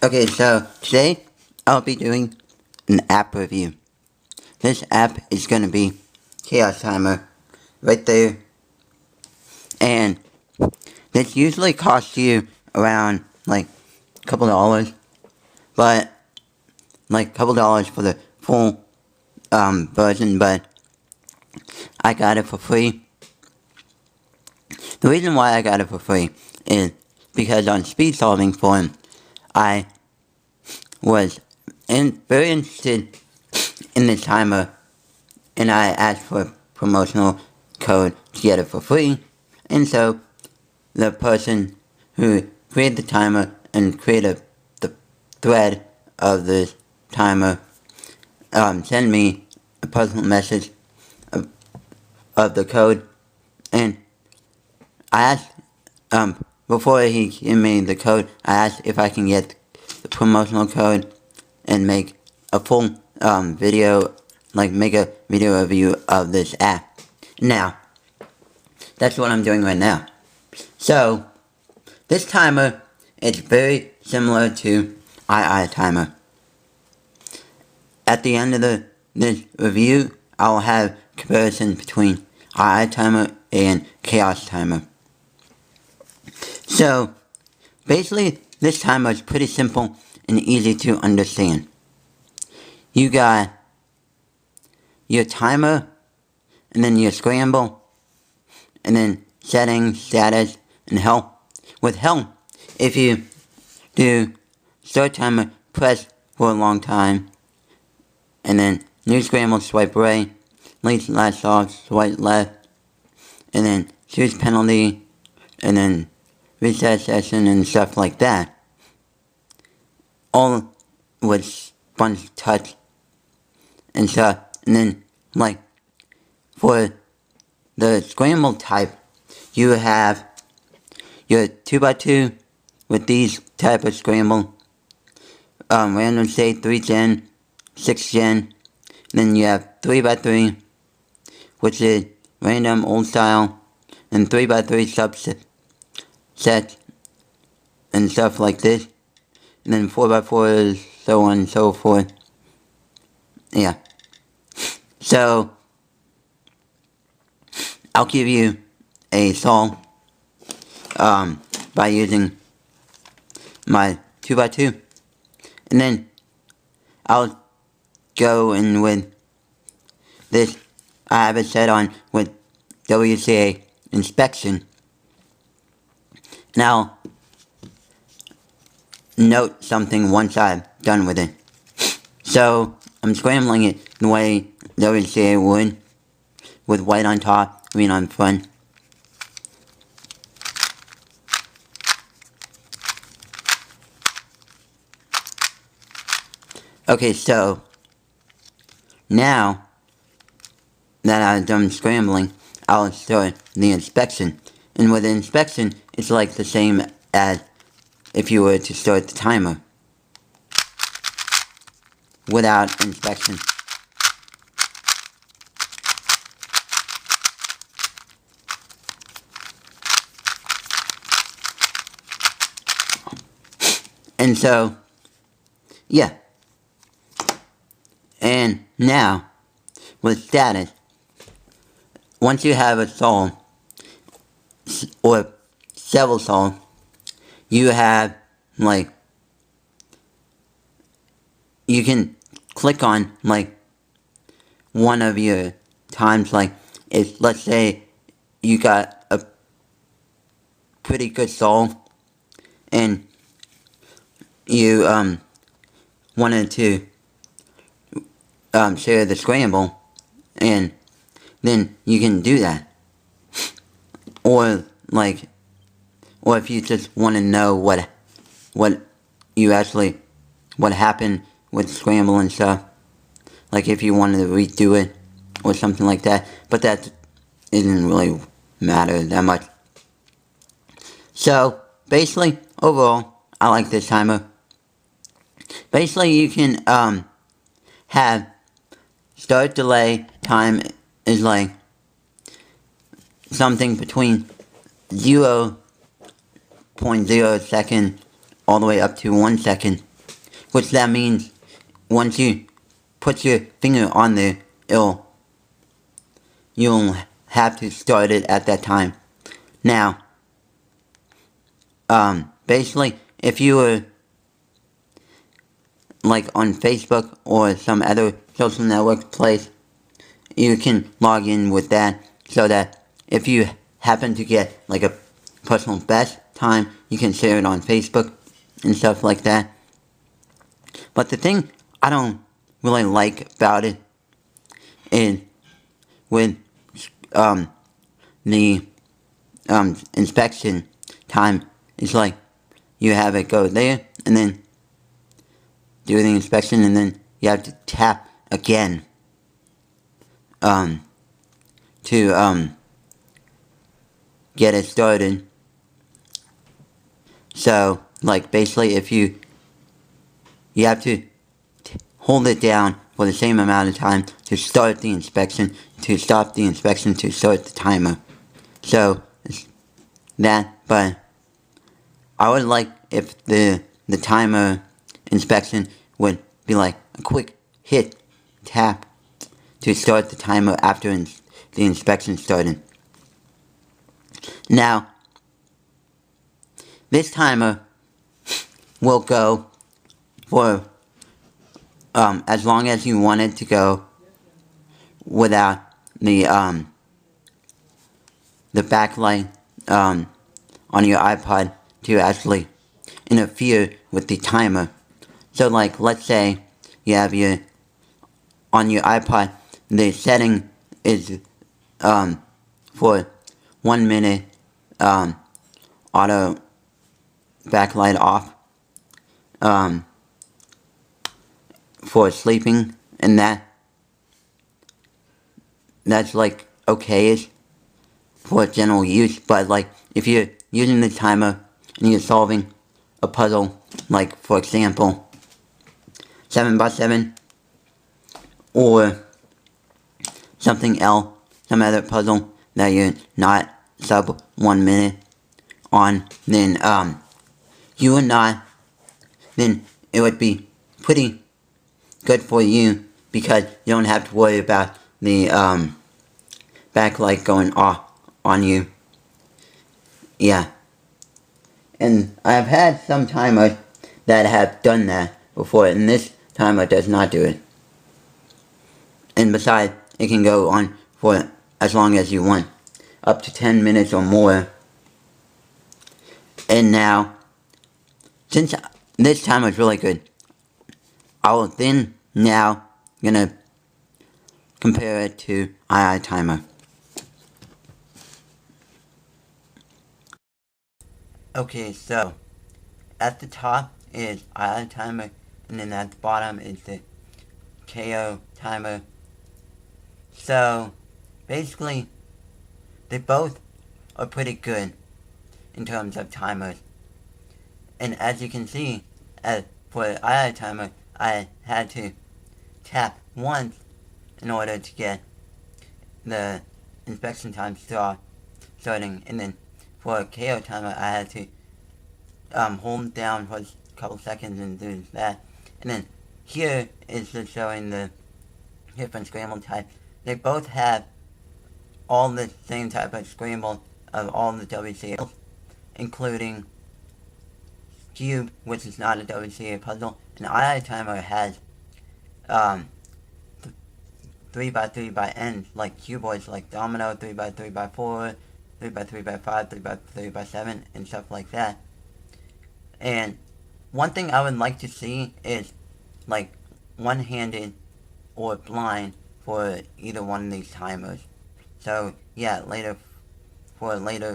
Okay, so today I'll be doing an app review. This app is going to be ChaoTimer right there, and this usually costs you around like a couple dollars, but like a couple dollars for the full version, but I got it for free. The reason why I got it for free is because on speed solving forum, I was very interested in the timer, and I asked for a promotional code to get it for free, and so the person who created the timer and created the thread of the timer sent me a personal message of the code, and I asked, before he gave me the code, I asked if I can get the promotional code and make a full video, like make a video review of this app. Now, that's what I'm doing right now. So, this timer is very similar to ChaoTimer. At the end of this review, I'll have comparison between ChaoTimer and ChaoTimer. So, basically, this timer is pretty simple and easy to understand. You got your timer, and then your scramble, and then settings, status, and help. With help, if you do start timer, press for a long time, and then new scramble, swipe right, last off, swipe left, and then choose penalty, and then reset session and stuff like that. All with sponge touch and stuff. And then, like, for the scramble type, you have your 2x2 with these type of scramble, random state 3 gen, 6 gen. Then you have 3x3, which is random old style, and 3x3 subset and stuff like this. And then 4x4 is so on and so forth. Yeah. So, I'll give you a solve by using my 2x2. And then I'll go in with this. I have it set on with WCA inspection. Now, note something once I'm done with it. So, I'm scrambling it the way WCA would, with white on top, green on front. Okay, so, now that I've done scrambling, I'll start the inspection. And with the inspection, it's like the same as if you were to start the timer without inspection. And so, yeah. And now, with status, once you have a solve, or several solve, you have, like, you can click on, like, one of your times, like, if, let's say, you got a pretty good solve, and you, wanted to, share the scramble, and then you can do that. Or, like, or if you just want to know what happened with scramble and stuff, like if you wanted to redo it, or something like that, but that didn't really matter that much. So, basically, overall, I like this timer. Basically, you can, have start delay time is like something between 0.0 second all the way up to 1 second. which that means once you put your finger on there, you'll have to start it at that time. Now, basically, if you were like on Facebook or some other social network place, you can log in with that so that if you happen to get like a personal best time, you can share it on Facebook and stuff like that. But the thing I don't really like about it is with the inspection time, it's like you have it go there and then do the inspection and then you have to tap again to get it started. So like basically if you have to hold it down for the same amount of time to start the inspection, to stop the inspection, to start the timer. So that, but I would like if the timer inspection would be like a quick hit, tap to start the timer after the inspection started. Now, this timer will go for as long as you want it to go without the backlight on your iPod to actually interfere with the timer. So like let's say you have on your iPod, the setting is for 1 minute auto backlight off for sleeping, and that's like okay-ish for general use. But like if you're using the timer and you're solving a puzzle, like for example 7x7 or something else, some other puzzle that you're not sub 1 minute on, then then it would be pretty good for you because you don't have to worry about the backlight going off on you. Yeah. And I've had some timers that have done that before, and this timer does not do it. And besides, it can go on for as long as you want, up to 10 minutes or more. And now, since this timer is really good, I will then now gonna compare it to ChaoTimer. Okay, so at the top is ChaoTimer, and then at the bottom is the ChaoTimer. So basically, they both are pretty good in terms of timers. And as you can see, for ChaoTimer, I had to tap once in order to get the inspection time starting, and then for ChaoTimer I had to hold down for a couple seconds and do that. And then here is just showing the different scramble types. They both have all the same type of scramble of all the WCAs, including Cube, which is not a WCA puzzle, and ChaoTimer has 3x3 ends, like cuboids, like domino, 3x3x4, 3x3x5, 3x3x7, and stuff like that. And one thing I would like to see is like one-handed or blind for either one of these timers. So yeah, for later